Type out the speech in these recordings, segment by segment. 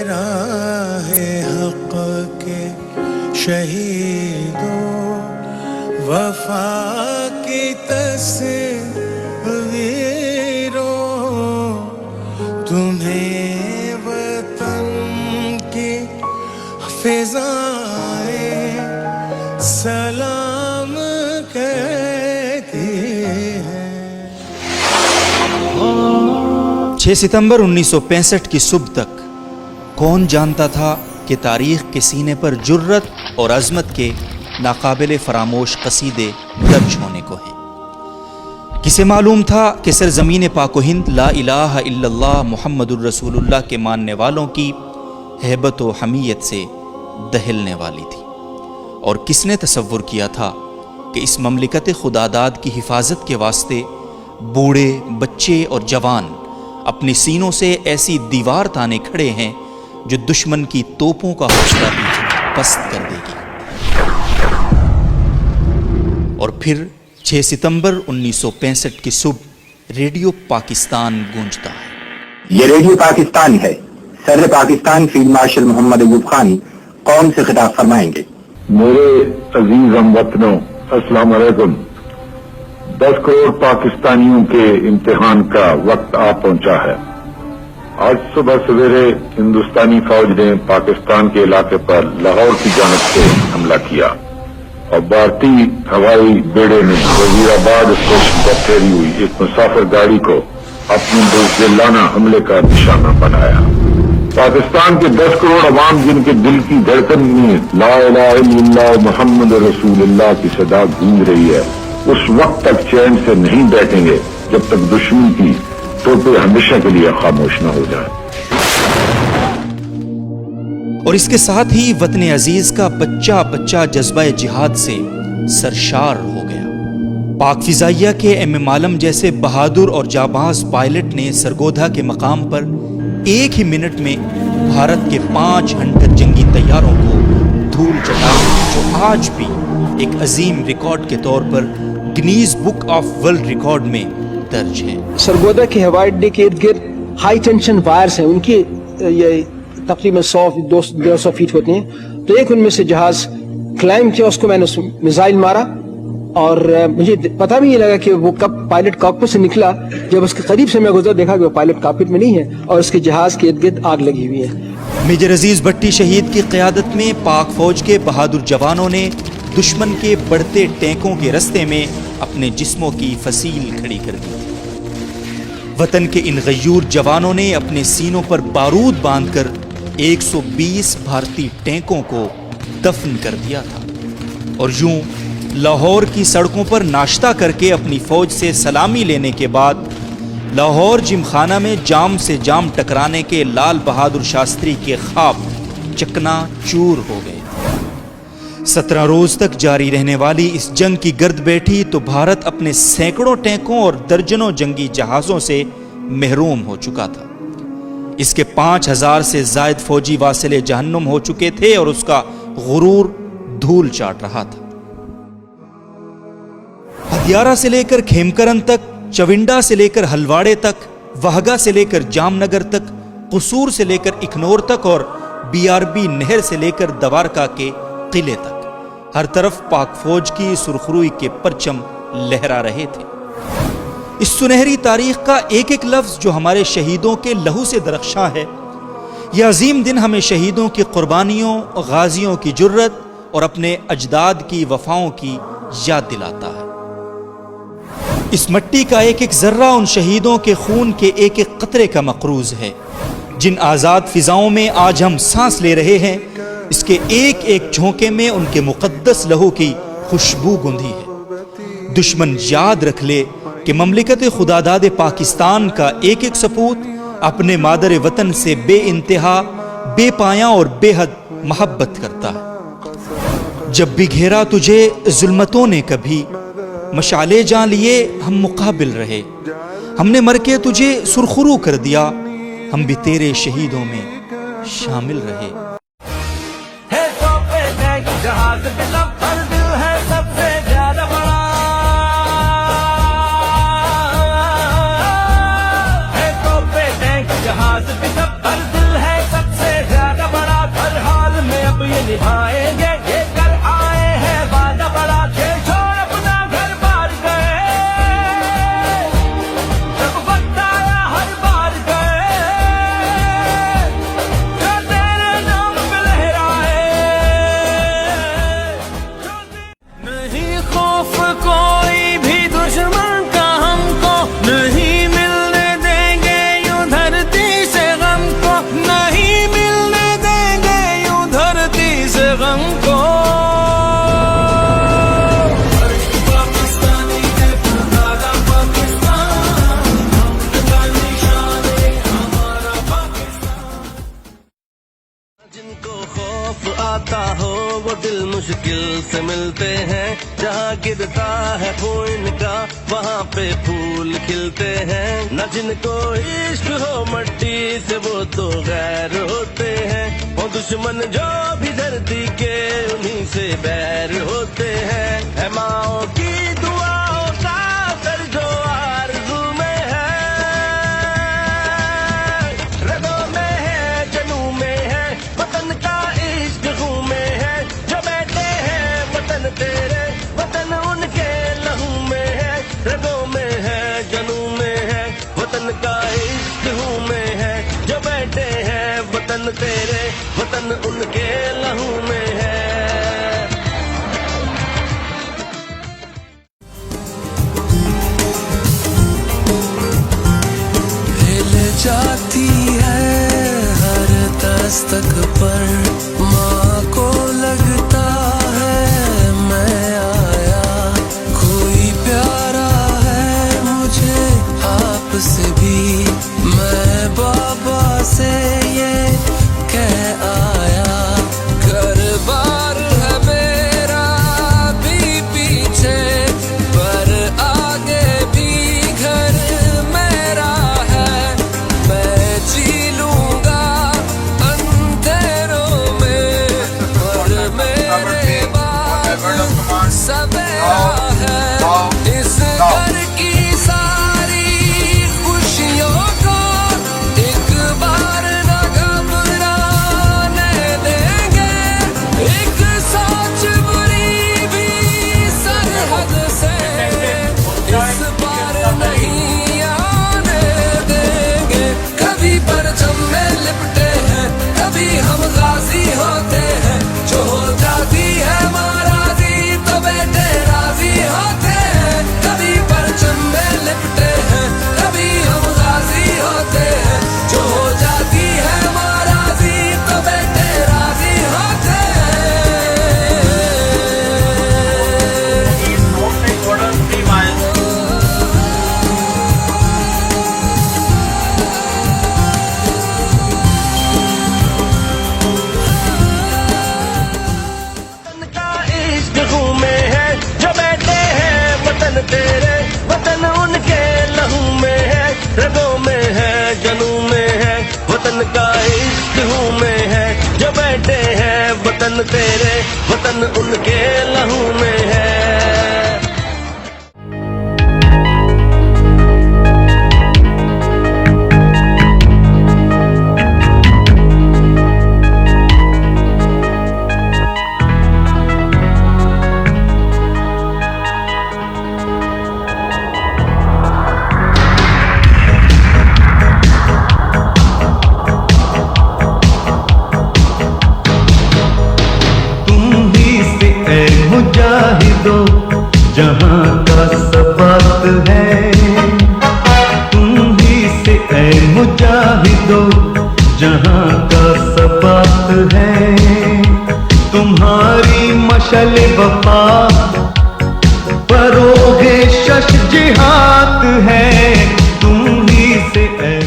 राहे हक के शहीदों, वफा की तस्वीरों, तुम्हें वतन की फिजाएं सलाम कहती हैं। 6 सितंबर 1965 की सुबह तक कौन जानता था कि तारीख के सीने पर जुर्रत और अज़मत के नाकाबिले फरामोश कसीदे दर्ज होने को हैं। किसे मालूम था कि सरज़मीन पाको हिंद ला इलाहा इल्लल्लाह मुहम्मदुर रसूलुल्लाह के मानने वालों की हैबत व हमीयत से दहलने वाली थी। और किसने तसव्वुर किया था कि इस ममलिकत खुदादाद की हिफाजत के वास्ते बूढ़े, बच्चे और जवान अपनी सीनों से ऐसी दीवार ताने खड़े हैं जो दुश्मन की तोपों का हौसला भी पस्त कर देगी। और फिर 6 सितंबर 1965 की सुबह रेडियो पाकिस्तान गूंजता है। ये रेडियो पाकिस्तान है। सदर पाकिस्तान फील्ड मार्शल मोहम्मद अयूब खान कौम से खिताब फरमाएंगे। मेरे अजीज हमवतनों, अस्सलाम वालेकुम। 10 करोड़ पाकिस्तानियों के इम्तिहान का वक्त आ पहुंचा है। आज सुबह सवेरे हिंदुस्तानी फौज ने पाकिस्तान के इलाके पर लाहौर की जानिब से हमला किया और भारतीय हवाई बेड़े ने वजीराबाद स्टेशन पर ठहरी हुई एक मुसाफिर गाड़ी को अपने बुज़दिलाना हमले का निशाना बनाया। पाकिस्तान के 10 करोड़ अवाम जिनके दिल की धड़कन में ला इलाहा इल्लल्लाह मुहम्मद रसूलुल्लाह की सदा गूंज रही है, उस वक्त तक चैन से नहीं बैठेंगे जब तक दुश्मन की तोपें हमेशा के लिए खामोश न हो जाए। और इसके साथ ही वतन अजीज का बच्चा बच्चा जज्बा जिहाद से सरशार हो गया। पाक फिजाइया के एम आलम जैसे बहादुर और जाबाज पायलट ने सरगोधा के मकाम पर एक ही मिनट में भारत के 5 हंटर जंगी तैयारों को धूल चटा, जो आज भी एक अजीम रिकॉर्ड के तौर पर Guinness book of world record में दर्ज है। सरगोधा के हवाई अड्डे के इर्द गिर्द हाई टेंशन वायर्स हैं, उनकी ये तकरीबन 100-200 फीट होते हैं। तो एक उनमें से जहाज क्लाइंब किया, उसको मैंने मिसाइल मारा और मुझे पता भी नहीं लगा कि वो कब पायलट कॉकपिट से निकला। जब उसके करीब से मैं गुजरा, देखा कि वो पायलट कॉकपिट में नहीं है और उसके जहाज के इर्द गिर्द आग लगी हुई है। मेजर अजीज भट्टी शहीद की क़यादत में पाक फौज के बहादुर जवानों ने दुश्मन के बढ़ते टैंकों के रास्ते में अपने जिस्मों की फसील खड़ी कर दी। वतन के इन गयूर जवानों ने अपने सीनों पर बारूद बांधकर 120 भारतीय टैंकों को दफन कर दिया था और यूं लाहौर की सड़कों पर नाश्ता करके अपनी फौज से सलामी लेने के बाद लाहौर जिमखाना में जाम से जाम टकराने के लाल बहादुर शास्त्री के ख्वाब चकना चूर हो गए। 17 रोज तक जारी रहने वाली इस जंग की गर्द बैठी तो भारत अपने सैकड़ों टैंकों और दर्जनों जंगी जहाजों से महरूम हो चुका था। इसके 5000 से जायद फौजी वासिले जहन्नुम हो चुके थे और उसका गुरूर धूल चाट रहा था। हदियारा से लेकर खेमकरन तक, चविंडा से लेकर हलवाड़े तक, वहगा से लेकर जामनगर तक, कसूर से लेकर इखनौर तक और BRB नहर से लेकर दवारका के किले तक हर तरफ पाक फौज की सुरखरुई के परचम लहरा रहे थे। इस सुनहरी तारीख का एक एक लफ्ज जो हमारे शहीदों के लहू से दरख्शां है, यह अजीम दिन हमें शहीदों की कुर्बानियों, गाजियों की जुर्रत और अपने अजदाद की वफाओं की याद दिलाता है। इस मिट्टी का एक एक जर्रा उन शहीदों के खून के एक एक कतरे का मकरूज है। जिन आज़ाद फिजाओं में आज हम सांस ले रहे हैं, इसके एक एक झोंके में उनके मुकद्दस लहू की खुशबू गूंधी है। दुश्मन याद रख ले कि ममलिकत खुदादाद पाकिस्तान का एक एक सपूत अपने मादर वतन से बेइंतहा, बेपाया और बेहद मोहब्बत करता है। जब भी घेरा तुझे जुल्मतों ने कभी, मशाले जान लिए हम मुकाबिल रहे। हमने मर के तुझे सुरखरू कर दिया, हम भी तेरे शहीदों में शामिल रहे। जहाज के सब पर दिल है सबसे ज्यादा बड़ा, है तो पे टैंक जहाज के सब पर दिल है सबसे ज्यादा खौफ आता हो वो दिल मुश्किल से मिलते हैं, जहाँ गिरता है खून का वहाँ पे फूल खिलते हैं। न जिनको इश्क हो मट्टी से वो तो गैर होते हैं, वो दुश्मन जो भी धरती के उन्हीं से बैर होते हैं। है माओ की दुआओं का असर जो आरज़ू में है, रगों में है जनू में है, वतन का इश्क खून में है। जो बैठे हैं वतन तेरे, वतन उनके लहू में है, रगों में है जनू में है, वतन का इश्क खून में है। जो बैठे हैं वतन तेरे, वतन उनके लहू में है। हिल जाती है हर दस्तक पर, माँ को लगता है मैं आया। कोई प्यारा है मुझे आपसे भी, मैं बाबा से ये कह आया। घर बार है मेरा भी पीछे, पर आगे भी घर मेरा है। मैं जी लूंगा अंधेरों में, पर मेरे बाद सवेरा है। इस घर की सारी खुशियों को एक बार न घबराने देंगे। एक सोच बुरी भी सरहद से इस बार नहीं आने देंगे। कभी परचम में लिपटे हैं, कभी हम गाजी होते हैं। जो हो जाती है महाराजी तो बेटे राजी होते हैं। कभी परचम में लिपटे हैं, कभी हम गाजी होते हैं। जो हो जाती है महाराजी तो बेटे राजी होते वतन का इश्क खून में है। जो बैठे हैं वतन तेरे, वतन उनके लहू में है, रगों में है जनू में है, वतन का इश्क खून में है। जो बैठे हैं वतन तेरे, वतन उनके लहू में है। तुम ही से ऐ मुजाहिदो जहां का सबात है। तुम ही से ऐ मुजाहिदो जहां का सबात है। तुम्हारी मशल वफा परोगे शश जिहाद है। तुम ही से ऐ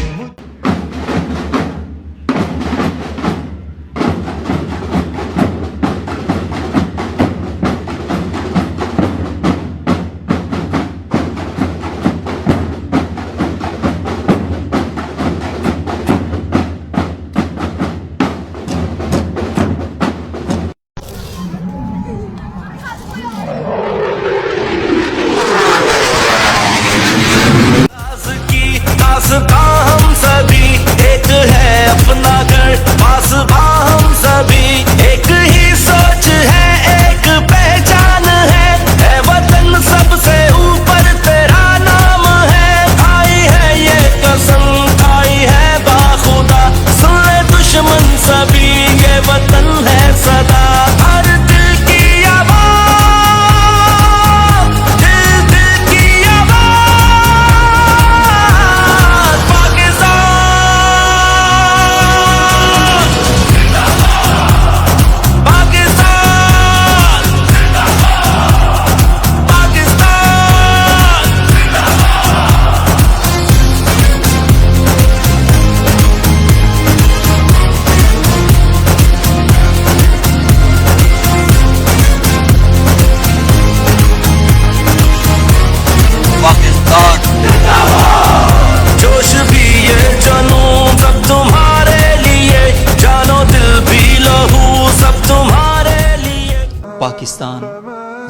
पाकिस्तान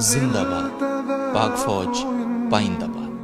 जिंदाबाद, पाक फौज पाइंदाबाद।